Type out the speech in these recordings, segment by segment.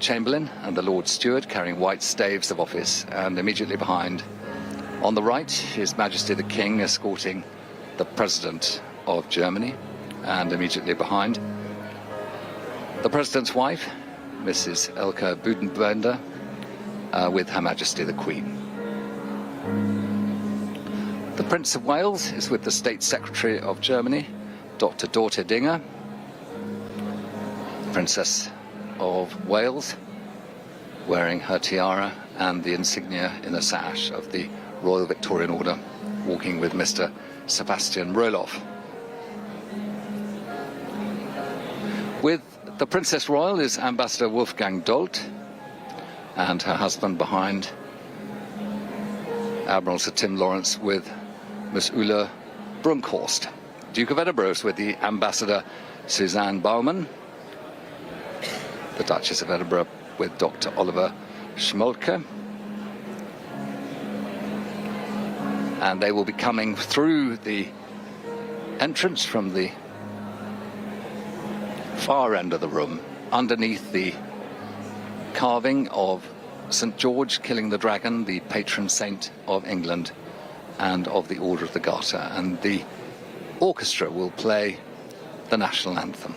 Chamberlain and the Lord Steward carrying white staves of office, and immediately behind, on the right, His Majesty the King escorting the President of Germany, and immediately behind, the President's wife, Mrs. Elke Buitenbender, with Her Majesty the Queen. The Prince of Wales is with the State Secretary of Germany, Dr. Dorte Dinger, Princess of Wales, wearing her tiara and the insignia in a sash of the Royal Victorian Order, walking with Mr. Sebastian Roloff. With the Princess Royal is Ambassador Wolfgang Dolt, and her husband behind, Admiral Sir Tim Lawrence with Miss Ulla Brunkhorst. Duke of Edinburgh is with the Ambassador Suzanne Baumann, the Duchess of Edinburgh with Dr. Oliver Schmolke, and they will be coming through the entrance from the far end of the room, underneath the carving of St. George killing the dragon, the patron saint of England and of the Order of the Garter, and the orchestra will play the national anthem.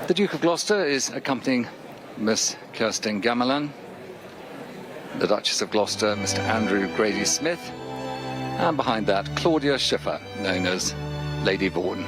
The Duke of Gloucester is accompanying Miss Kirsten Gamelin, the Duchess of Gloucester, Mr. Andrew Grady-Smith, and behind that, Claudia Schiffer, known as Lady Vaughan.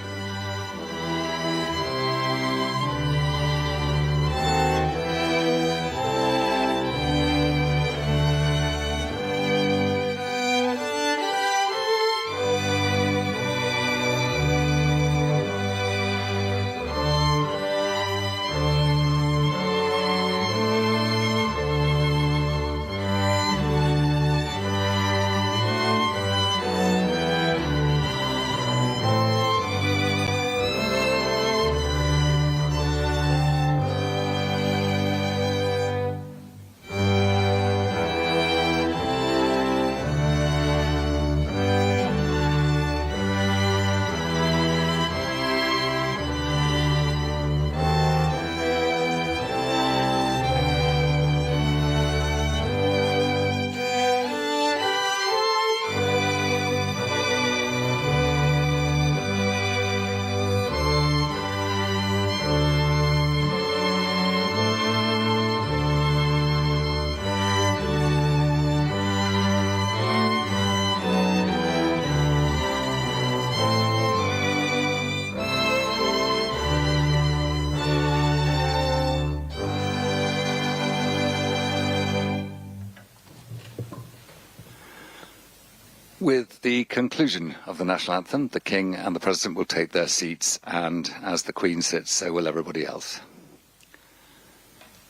With the conclusion of the national anthem, the King and the President will take their seats, and as the Queen sits, so will everybody else.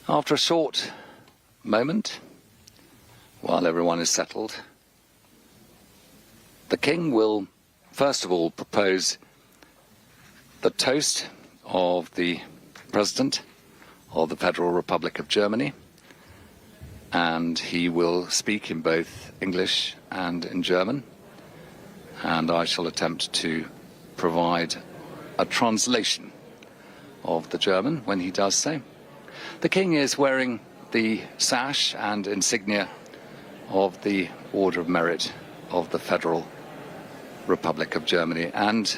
After a short moment, while everyone is settled, the King will first of all propose the toast of the President of the Federal Republic of Germany, and he will speak in both English and in German, and I shall attempt to provide a translation of the German when he does so. The King is wearing the sash and insignia of the Order of Merit of the Federal Republic of Germany, and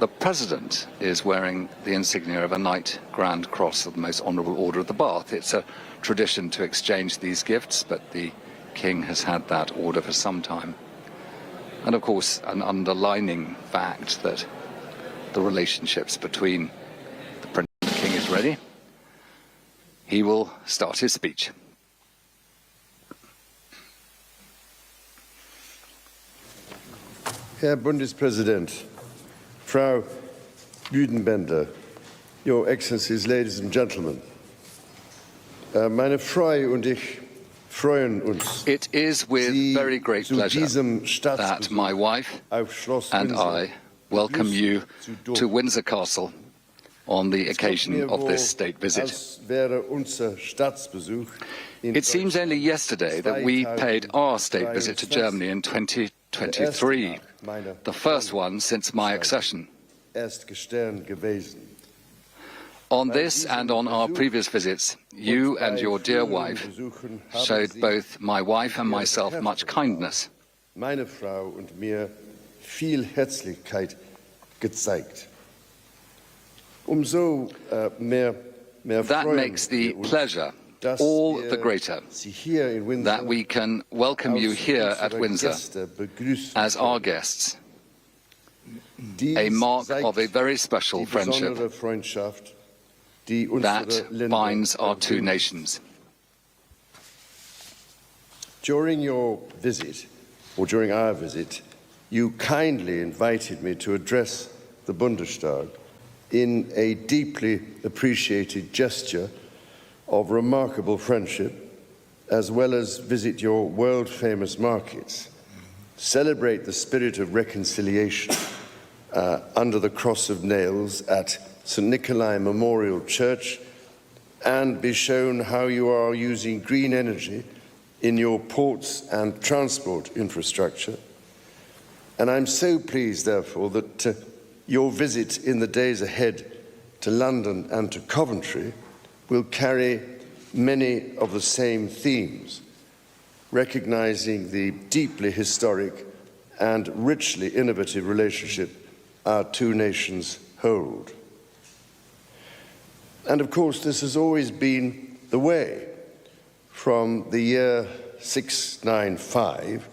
the President is wearing the insignia of a Knight Grand Cross of the Most Honourable Order of the Bath. It's a tradition to exchange these gifts, but the King has had that order for some time. And of course, an underlining fact that the relationships between the Prince and the King is ready. He will start his speech. Herr Bundespräsident, Frau Büdenbender, Your Excellencies, ladies and gentlemen, meine Frau und ich freuen uns. It is with very great pleasure that my wife and I welcome you to Windsor Castle on the occasion of this state visit. It seems only yesterday that we paid our state visit to Germany in 2023, the first one since my accession. On this and on our previous visits, you and your dear wife showed both my wife and myself much kindness. Meine Frau und mir viel Herzlichkeit gezeigt. Umso mehr That makes the pleasure all the greater that we can welcome you here at Windsor as our guests, a mark of a very special friendship that binds our two nations. During your visit, or during our visit, you kindly invited me to address the Bundestag in a deeply appreciated gesture of remarkable friendship, as well as visit your world-famous markets, celebrate the spirit of reconciliation under the cross of nails at St. Nikolai Memorial Church, and be shown how you are using green energy in your ports and transport infrastructure. And I'm so pleased, therefore, that your visit in the days ahead to London and to Coventry will carry many of the same themes, recognizing the deeply historic and richly innovative relationship our two nations hold. And of course, this has always been the way from the year 695,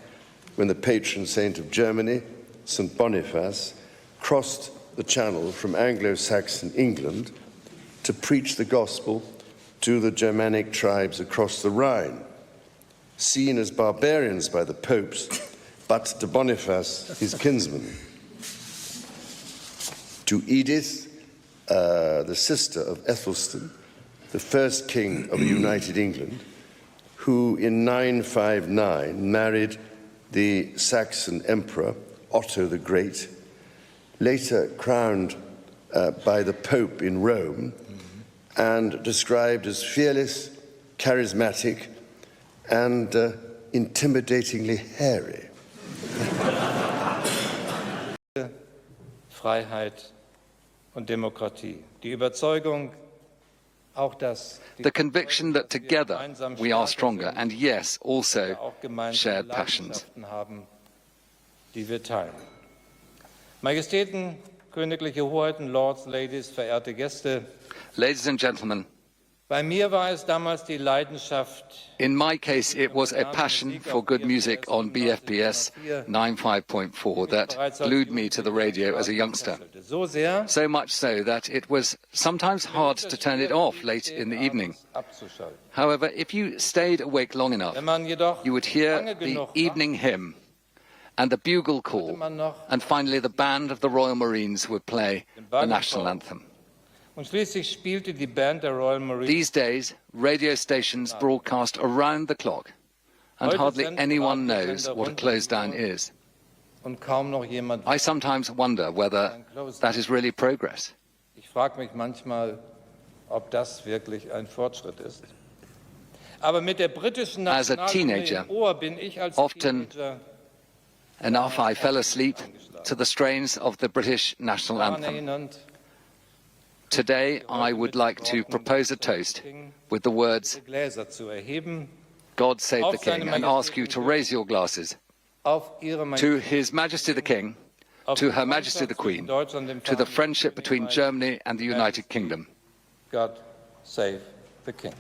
when the patron saint of Germany, St. Boniface, crossed the Channel from Anglo-Saxon England to preach the gospel to the Germanic tribes across the Rhine, seen as barbarians by the popes, but to Boniface, his kinsman. To Edith, the sister of Ethelstan, the first king of a united England, who in 959 married the Saxon emperor Otto the Great, later crowned by the Pope in Rome, and described as fearless, charismatic, and intimidatingly hairy. Freiheit und Demokratie. Die Überzeugung, auch das The conviction that together we are stronger, and yes, also shared passions. haben, die wir teilen. Majestäten, königliche Hoheiten, Lords, Ladies, verehrte Gäste, Ladies and gentlemen, bei mir war es damals die Leidenschaft, in my case it was a passion for good music on BFBS 95.4 that glued me to the radio as a youngster. so sehr, So much so that it was sometimes hard to turn it off late in the evening. abzuschalten. However, if you stayed awake long enough, Wenn man jedoch you would hear lange the genug evening hymn and the bugle call, man noch and finally the band of the Royal Marines would play the national anthem. und schließlich spielte die Band der Royal Marines. These days, radio stations broadcast around the clock, and hardly anyone knows what a close down is. Und kaum noch jemand. I sometimes wonder whether that is really progress. Ich frage mich manchmal, ob das wirklich ein Fortschritt ist. Aber mit der britischen As a Nationalhymne teenager, im Ohr bin ich als often Teenager Enough I fell asleep to the strains of the British national daran anthem. erinnernd, Today, I would like to propose a toast with the words, Gläser zu erheben, God save the King, and ask you to raise your glasses auf Ihre to His Majesty the King, to Her Majesty the Queen, to the friendship between Germany and the United Kingdom. God save the King.